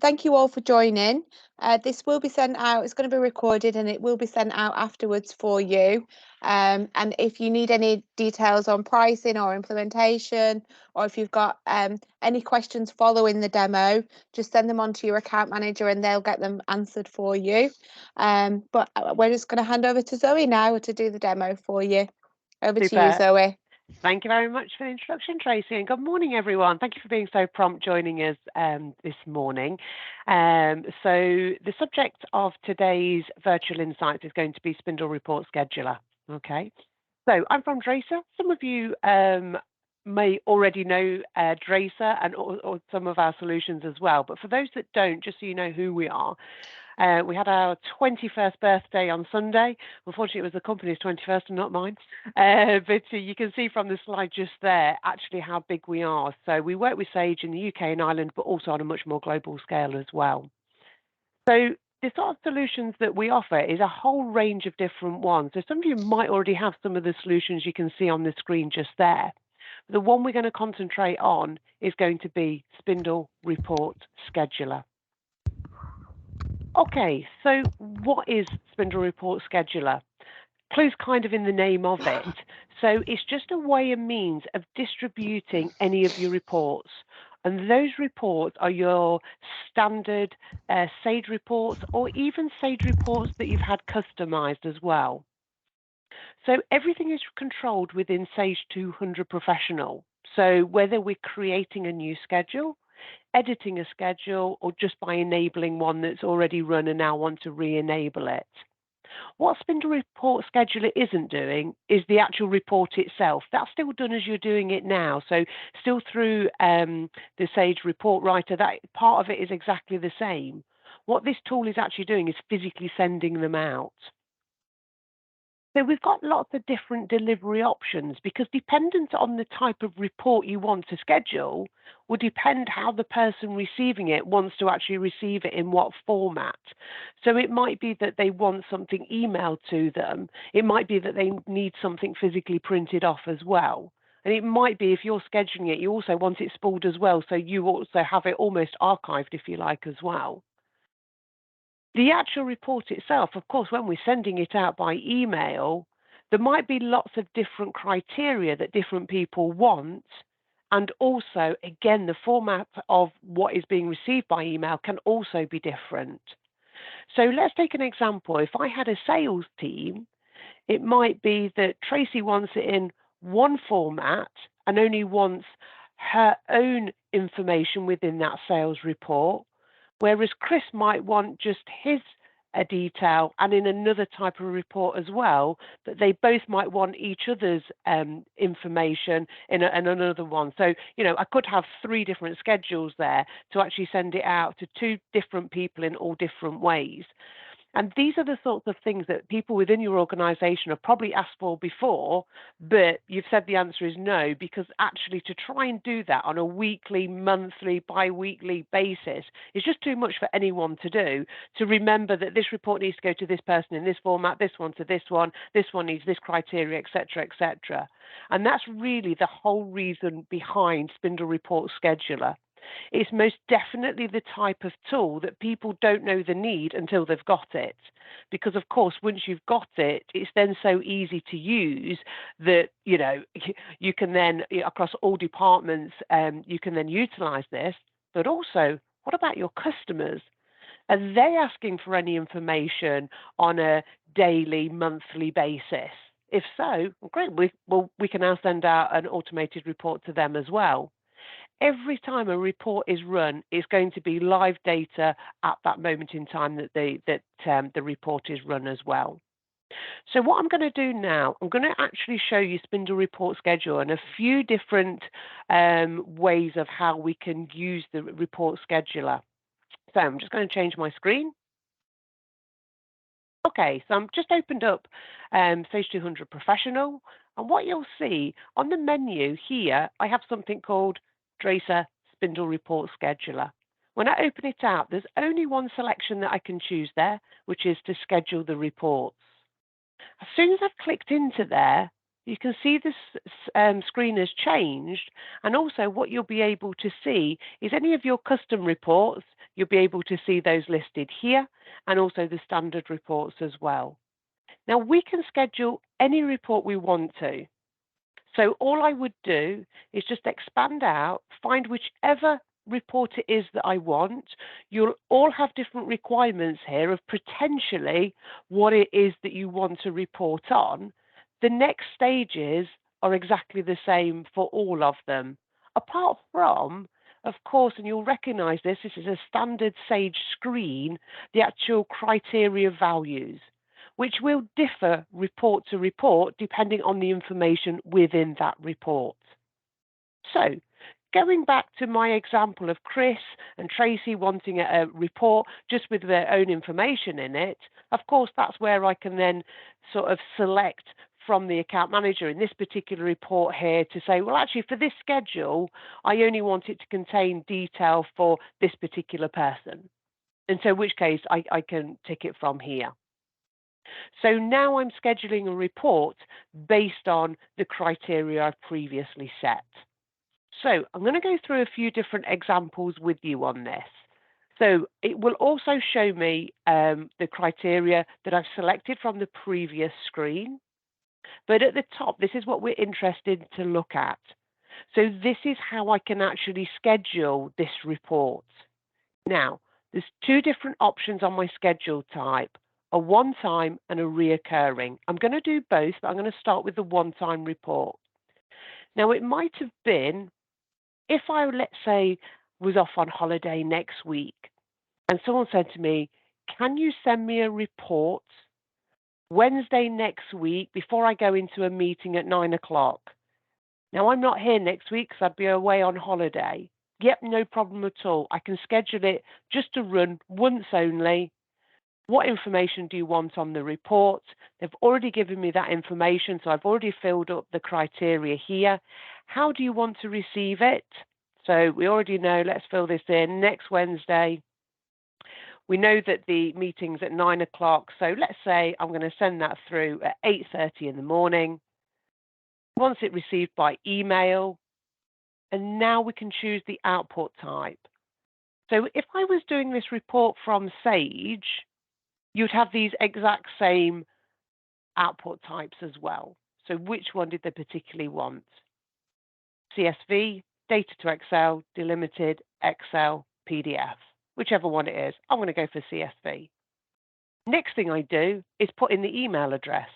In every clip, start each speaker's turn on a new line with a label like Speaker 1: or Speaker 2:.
Speaker 1: Thank you all for joining. This will be sent out, it's going to be recorded and it will be sent out afterwards for you. And if you need any details on pricing or implementation, or if you've got any questions following the demo, just send them on to your account manager and they'll get them answered for you. But we're just going to hand over to Zoe now to do the demo for you. Over to you, Zoe.
Speaker 2: Thank you very much for the introduction, Tracy, and good morning, everyone. Thank you for being so prompt joining us this morning. So the subject of today's virtual insights is going to be Spindle Report Scheduler. Okay, so I'm from Draycir. Some of you may already know Draycir and or some of our solutions as well, but for those that don't, just so you know who we are, we had our 21st birthday on Sunday. Unfortunately, it was the company's 21st and not mine. But you can see from the slide just there actually how big we are. So we work with Sage in the UK and Ireland, but also on a much more global scale as well. So the sort of solutions that we offer is a whole range of different ones. So some of you might already have some of the solutions you can see on the screen just there. The one we're going to concentrate on is going to be Spindle Report Scheduler. Okay, so what is Spindle Report Scheduler? Clue's kind of in the name of it. So it's just a way and means of distributing any of your reports. And those reports are your standard Sage reports or even Sage reports that you've had customized as well. So everything is controlled within Sage 200 Professional. So whether we're creating a new schedule, editing a schedule, or just by enabling one that's already run and now want to re-enable it. What Spindle Report Scheduler isn't doing is the actual report itself. That's still done as you're doing it now. So still through the Sage Report Writer, that part of it is exactly the same. What this tool is actually doing is physically sending them out. So we've got lots of different delivery options because dependent on the type of report you want to schedule will depend how the person receiving it wants to actually receive it in what format. So it might be that they want something emailed to them. It might be that they need something physically printed off as well. And it might be if you're scheduling it, you also want it spooled as well. So you also have it almost archived, if you like, as well. The actual report itself, of course, when we're sending it out by email, there might be lots of different criteria that different people want. And also, again, the format of what is being received by email can also be different. So let's take an example. If I had a sales team, it might be that Tracy wants it in one format and only wants her own information within that sales report, whereas Chris might want just his detail and in another type of report as well, but they both might want each other's information in another one. So, you know, I could have 3 different schedules there to actually send it out to 2 different people in all different ways. And these are the sorts of things that people within your organization have probably asked for before, but you've said the answer is no, because actually to try and do that on a weekly, monthly, bi-weekly basis is just too much for anyone to do. To remember that this report needs to go to this person in this format, this one to this one needs this criteria, etc., etc. And that's really the whole reason behind Spindle Report Scheduler. It's most definitely the type of tool that people don't know the need until they've got it. Because, of course, once you've got it, it's then so easy to use that, you know, you can then, across all departments, you can then utilize this. But also, what about your customers? Are they asking for any information on a daily, monthly basis? If so, great, we can now send out an automated report to them as well. Every time a report is run, it's going to be live data at that moment in time that the report is run as well. So what I'm going to do now, I'm going to actually show you Spindle Report Scheduler and a few different ways of how we can use the report scheduler. So I'm just going to change my screen. Okay, so I'm just opened up Sage 200 Professional, and what you'll see on the menu here, I have something called Draycir Spindle Report Scheduler. When I open it out, there's only one selection that I can choose there, which is to schedule the reports. As soon as I've clicked into there, you can see this screen has changed, and also what you'll be able to see is any of your custom reports. You'll be able to see those listed here, and also the standard reports as well. Now we can schedule any report we want to. So all I would do is just expand out, find whichever report it is that I want. You'll all have different requirements here of potentially what it is that you want to report on. The next stages are exactly the same for all of them, apart from, of course, and you'll recognize this is a standard Sage screen, the actual criteria values, which will differ report to report depending on the information within that report. So, going back to my example of Chris and Tracy wanting a report just with their own information in it, of course, that's where I can then sort of select from the account manager in this particular report here to say, well, actually, for this schedule, I only want it to contain detail for this particular person. And so in which case I can tick it from here. So now I'm scheduling a report based on the criteria I've previously set. So I'm going to go through a few different examples with you on this. So it will also show me the criteria that I've selected from the previous screen. But at the top, this is what we're interested to look at. So this is how I can actually schedule this report. Now, there's two different options on my schedule type, a one-time and a reoccurring. I'm going to do both, but I'm going to start with the one-time report. Now, it might have been if I, let's say, was off on holiday next week and someone said to me, can you send me a report Wednesday next week before I go into a meeting at 9 o'clock? Now, I'm not here next week because I'd be away on holiday. Yep, no problem at all. I can schedule it just to run once only. What information do you want on the report? They've already given me that information, so I've already filled up the criteria here. How do you want to receive it? So we already know, let's fill this in, next Wednesday. We know that the meeting's at 9 o'clock, so let's say I'm going to send that through at 8:30 in the morning. Once it's received by email, and now we can choose the output type. So if I was doing this report from Sage, you'd have these exact same output types as well. So which one did they particularly want? CSV, data to Excel, delimited, Excel, PDF, whichever one it is. I'm going to go for CSV. Next thing I do is put in the email address.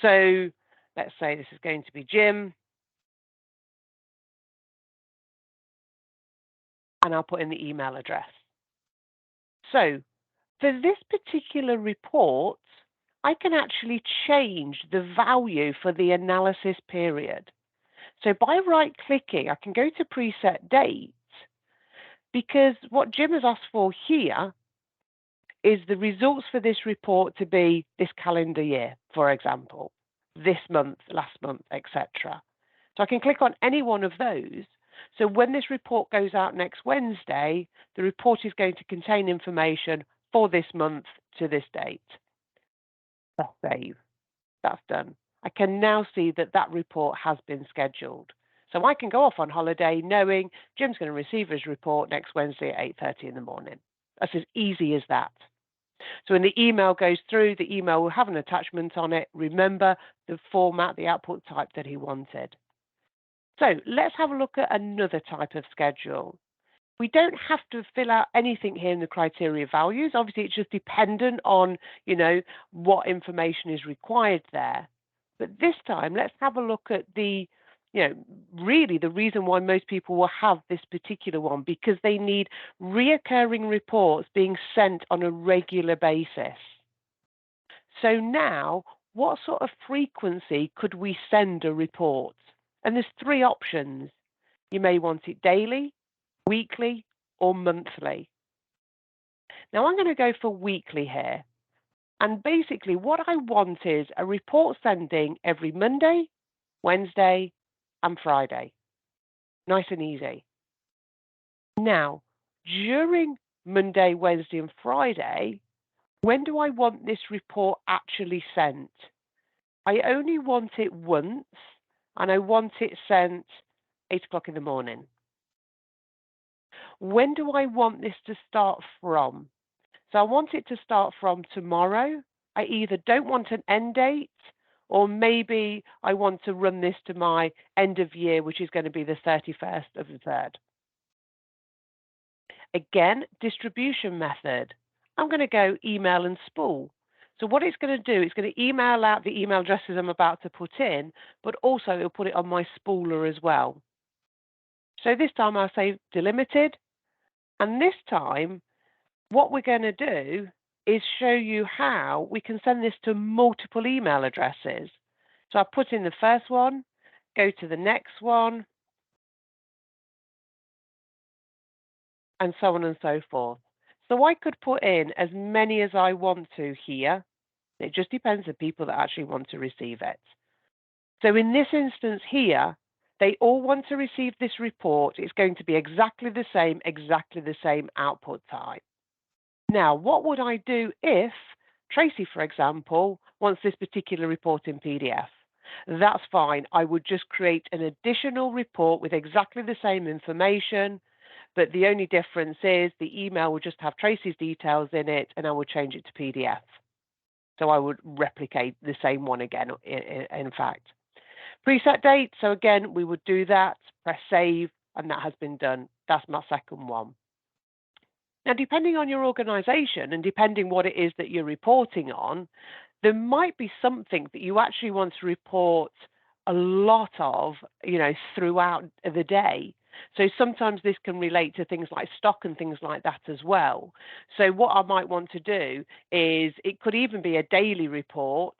Speaker 2: So let's say this is going to be Jim, and I'll put in the email address. So for this particular report, I can actually change the value for the analysis period. So by right-clicking, I can go to preset dates, because what Jim has asked for here is the results for this report to be this calendar year, for example, this month, last month, etc. So I can click on any one of those. So when this report goes out next Wednesday, the report is going to contain information for this month to this date. Press save. That's done. I can now see that that report has been scheduled. So I can go off on holiday knowing Jim's going to receive his report next Wednesday at 8:30 in the morning. That's as easy as that. So when the email goes through, the email will have an attachment on it. Remember the format, the output type that he wanted. So let's have a look at another type of schedule. We don't have to fill out anything here in the criteria values. Obviously, it's just dependent on, what information is required there. But this time, let's have a look at the, really the reason why most people will have this particular one, because they need reoccurring reports being sent on a regular basis. So now, what sort of frequency could we send a report? And there's three options. You may want it daily, weekly, or monthly. Now I'm going to go for weekly here. And basically what I want is a report sending every Monday, Wednesday, and Friday. Nice and easy. Now, during Monday, Wednesday, and Friday, when do I want this report actually sent? I only want it once, and I want it sent 8 o'clock in the morning. When do I want this to start from? So I want it to start from tomorrow. I either don't want an end date, or maybe I want to run this to my end of year, which is going to be the 31st of the 3rd. Again, distribution method. I'm going to go email and spool. So what it's going to do, it's going to email out the email addresses I'm about to put in, but also it'll put it on my spooler as well. So this time I'll say delimited, and this time what we're going to do is show you how we can send this to multiple email addresses. So I put in the first one, go to the next one, and so on and so forth. So I could put in as many as I want to here. It just depends on people that actually want to receive it. So in this instance here, they all want to receive this report. It's going to be exactly the same output type. Now, what would I do if Tracy, for example, wants this particular report in PDF? That's fine. I would just create an additional report with exactly the same information, but the only difference is the email would just have Tracy's details in it, and I would change it to PDF. So I would replicate the same one again, in fact. Preset date, so again, we would do that, press save, and that has been done. That's my second one. Now, depending on your organization and depending what it is that you're reporting on, there might be something that you actually want to report a lot of, throughout the day. So sometimes this can relate to things like stock and things like that as well. So what I might want to do is it could even be a daily report.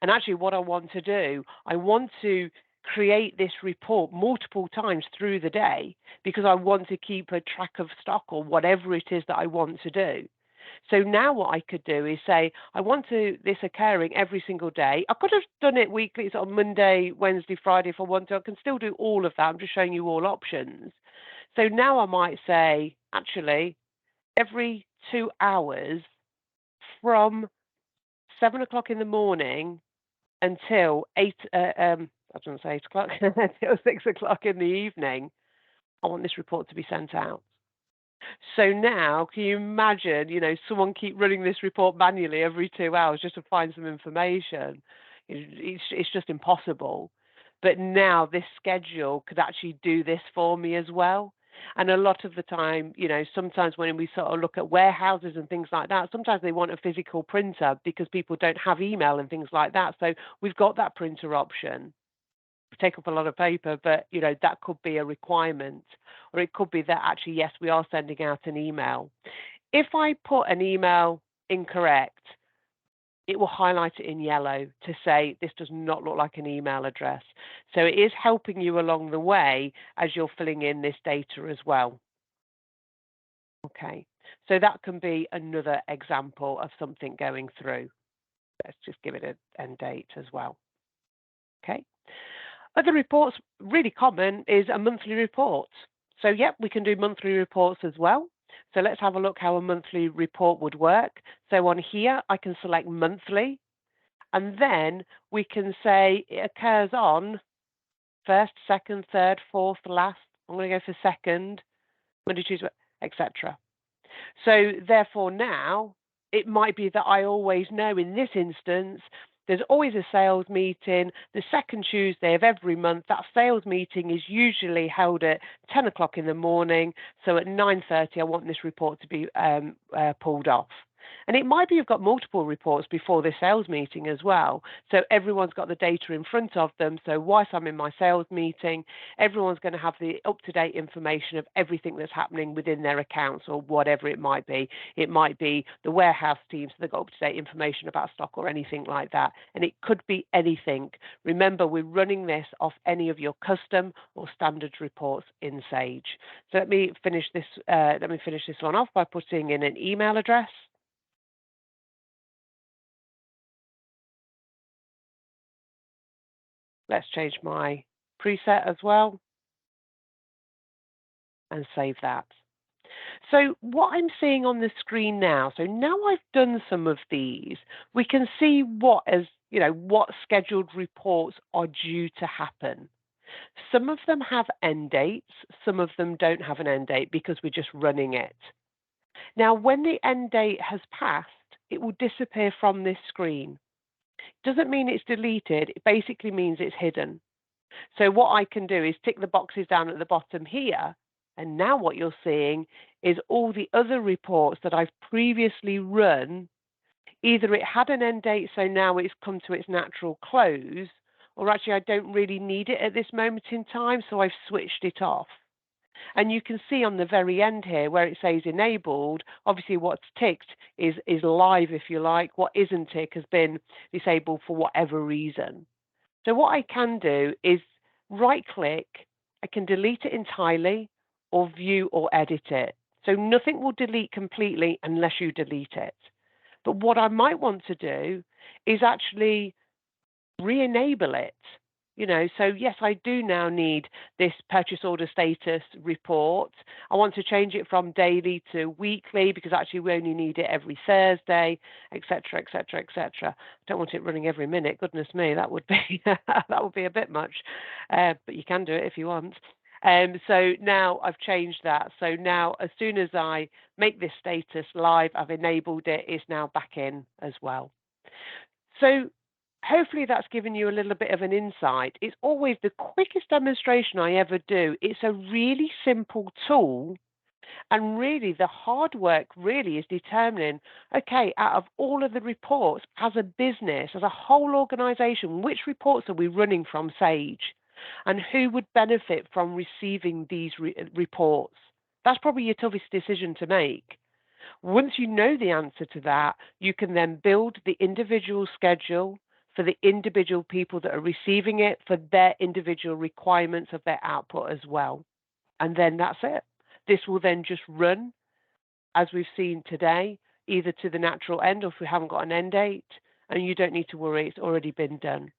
Speaker 2: And actually what I want to do, I want to create this report multiple times through the day because I want to keep a track of stock or whatever it is that I want to do. So now what I could do is say, I want this occurring every single day. I could have done it weekly, so on Monday, Wednesday, Friday if I want to. I can still do all of that. I'm just showing you all options. So now I might say, actually, every 2 hours from 7 o'clock in the morning until I was going to say 8 o'clock, until 6 o'clock in the evening, I want this report to be sent out. So now, can you imagine, someone keep running this report manually every 2 hours just to find some information? It's just impossible. But now this schedule could actually do this for me as well. And a lot of the time, sometimes when we sort of look at warehouses and things like that, sometimes they want a physical printer because people don't have email and things like that. So we've got that printer option. Take up a lot of paper, but that could be a requirement, or it could be that actually, yes, we are sending out an email. If I put an email incorrect, it will highlight it in yellow to say this does not look like an email address. So it is helping you along the way as you're filling in this data as well. Okay, so that can be another example of something going through. Let's just give it an end date as well. Okay. Other reports, really common, is a monthly report. So, yep, we can do monthly reports as well. So let's have a look how a monthly report would work. So on here, I can select monthly, and then we can say it occurs on first, second, third, fourth, last. I'm going to go for second, Monday, Tuesday, etc. So therefore now, it might be that I always know in this instance, there's always a sales meeting the second Tuesday of every month. That sales meeting is usually held at 10 o'clock in the morning. So at 9:30, I want this report to be pulled off. And it might be you've got multiple reports before this sales meeting as well. So everyone's got the data in front of them. So whilst I'm in my sales meeting, everyone's going to have the up-to-date information of everything that's happening within their accounts or whatever it might be. It might be the warehouse team, so they've got up-to-date information about stock or anything like that. And it could be anything. Remember, we're running this off any of your custom or standard reports in Sage. So let me finish this one off by putting in an email address. Let's change my preset as well and save that. So what I'm seeing on the screen now, so now I've done some of these, we can see what has you know, what scheduled reports are due to happen. Some of them have end dates, some of them don't have an end date because we're just running it. Now, when the end date has passed, it will disappear from this screen. Doesn't mean it's deleted, it basically means it's hidden. So what I can do is tick the boxes down at the bottom here, and now what you're seeing is all the other reports that I've previously run. Either it had an end date, so now it's come to its natural close, or actually I don't really need it at this moment in time, so I've switched it off. And you can see on the very end here where it says enabled, obviously what's ticked is live, if you like. What isn't ticked has been disabled for whatever reason. So what I can do is right click, I can delete it entirely or view or edit it. So nothing will delete completely unless you delete it. But what I might want to do is actually re-enable it. You know, so yes, I do now need this purchase order status report. I want to change it from daily to weekly because actually we only need it every Thursday, etc., etc., etc. I don't want it running every minute. Goodness me, that would be that would be a bit much. But you can do it if you want. So now I've changed that. So now as soon as I make this status live, I've enabled it. It's now back in as well. So hopefully that's given you a little bit of an insight. It's always the quickest demonstration I ever do. It's a really simple tool. And really, the hard work really is determining, okay, out of all of the reports as a business, as a whole organization, which reports are we running from Sage? And who would benefit from receiving these reports? That's probably your toughest decision to make. Once you know the answer to that, you can then build the individual schedule for the individual people that are receiving it for their individual requirements of their output as well. And then that's it. This will then just run, as we've seen today, either to the natural end or if we haven't got an end date, and you don't need to worry, it's already been done.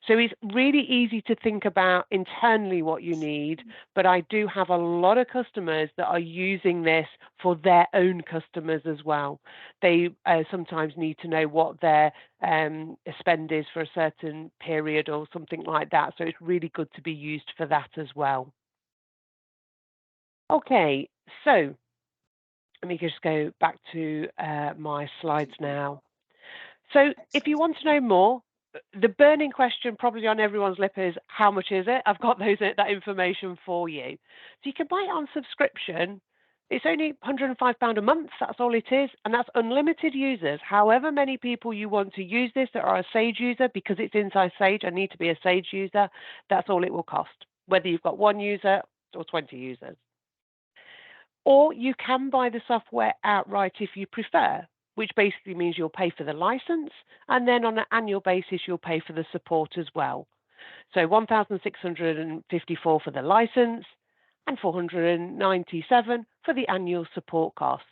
Speaker 2: So it's really easy to think about internally what you need, but I do have a lot of customers that are using this for their own customers as well. They sometimes need to know what their spend is for a certain period or something like that. So it's really good to be used for that as well. Okay, so let me just go back to my slides now. So if you want to know more, the burning question probably on everyone's lip is, how much is it? I've got that information for you. So you can buy it on subscription. It's only £105 a month, that's all it is, and that's unlimited users. However many people you want to use this that are a Sage user, because it's inside Sage, I need to be a Sage user, that's all it will cost, whether you've got 1 user or 20 users. Or you can buy the software outright if you prefer, which basically means you'll pay for the license, and then on an annual basis, you'll pay for the support as well. So 1,654 for the license and 497 for the annual support cost.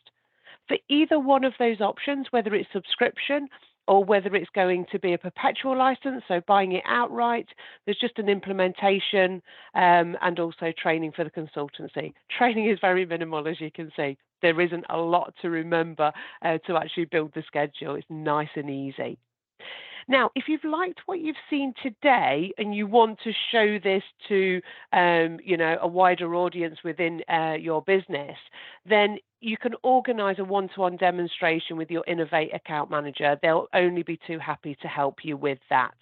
Speaker 2: For either one of those options, whether it's subscription or whether it's going to be a perpetual license, so buying it outright, there's just an implementation and also training for the consultancy. Training is very minimal, as you can see. There isn't a lot to remember to actually build the schedule. It's nice and easy. Now, if you've liked what you've seen today and you want to show this to, you know, a wider audience within your business, then you can organise a one-to-one demonstration with your Innov8 account manager. They'll only be too happy to help you with that.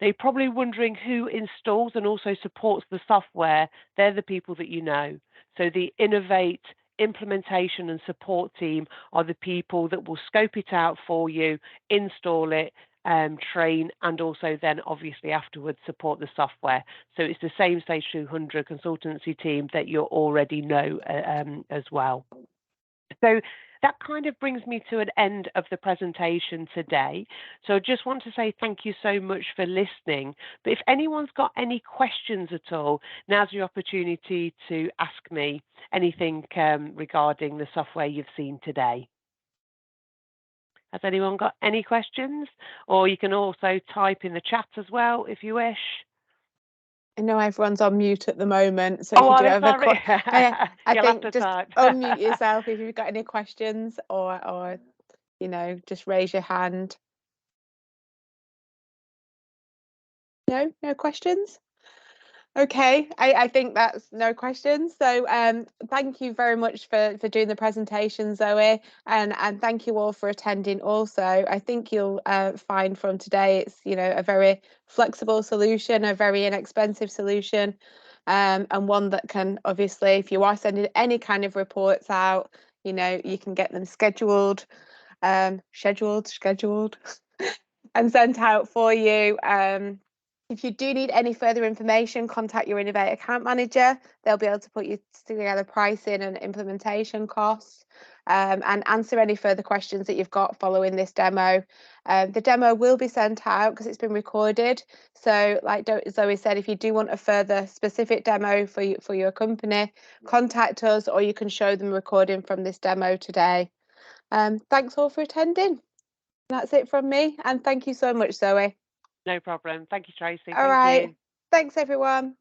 Speaker 2: Now, you're probably wondering who installs and also supports the software. They're the people that you know. So the Innov8 implementation and support team are the people that will scope it out for you, install it, train, and also then obviously afterwards support the software. So it's the same Sage 200 consultancy team that you already know as well. So that kind of brings me to an end of the presentation today. So I just want to say thank you so much for listening. But if anyone's got any questions at all, now's your opportunity to ask me anything regarding the software you've seen today. Has anyone got any questions? Or you can also type in the chat as well if you wish.
Speaker 1: I know everyone's on mute at the moment, so
Speaker 2: Oh,
Speaker 1: if you do have a
Speaker 2: sorry.
Speaker 1: I
Speaker 2: You'll
Speaker 1: think
Speaker 2: have to
Speaker 1: just
Speaker 2: type.
Speaker 1: unmute yourself if you've got any questions, or you know, just raise your hand. No questions? Okay, I think that's no questions. So thank you very much for doing the presentation, Zoe, and thank you all for attending also. I think you'll find from today it's, you know, a very flexible solution, a very inexpensive solution, and one that can, obviously, if you are sending any kind of reports out, you know, you can get them scheduled and sent out for you. If you do need any further information, contact your Innov8 account manager. They'll be able to put you together pricing and implementation costs, and answer any further questions that you've got following this demo. The demo will be sent out because it's been recorded. So like Zoe said, if you do want a further specific demo for your company, contact us, or you can show them a recording from this demo today. Thanks all for attending. That's it from me, and thank you so much, Zoe.
Speaker 2: No problem. Thank you, Tracy.
Speaker 1: All
Speaker 2: Thank
Speaker 1: right.
Speaker 2: you.
Speaker 1: Thanks, everyone.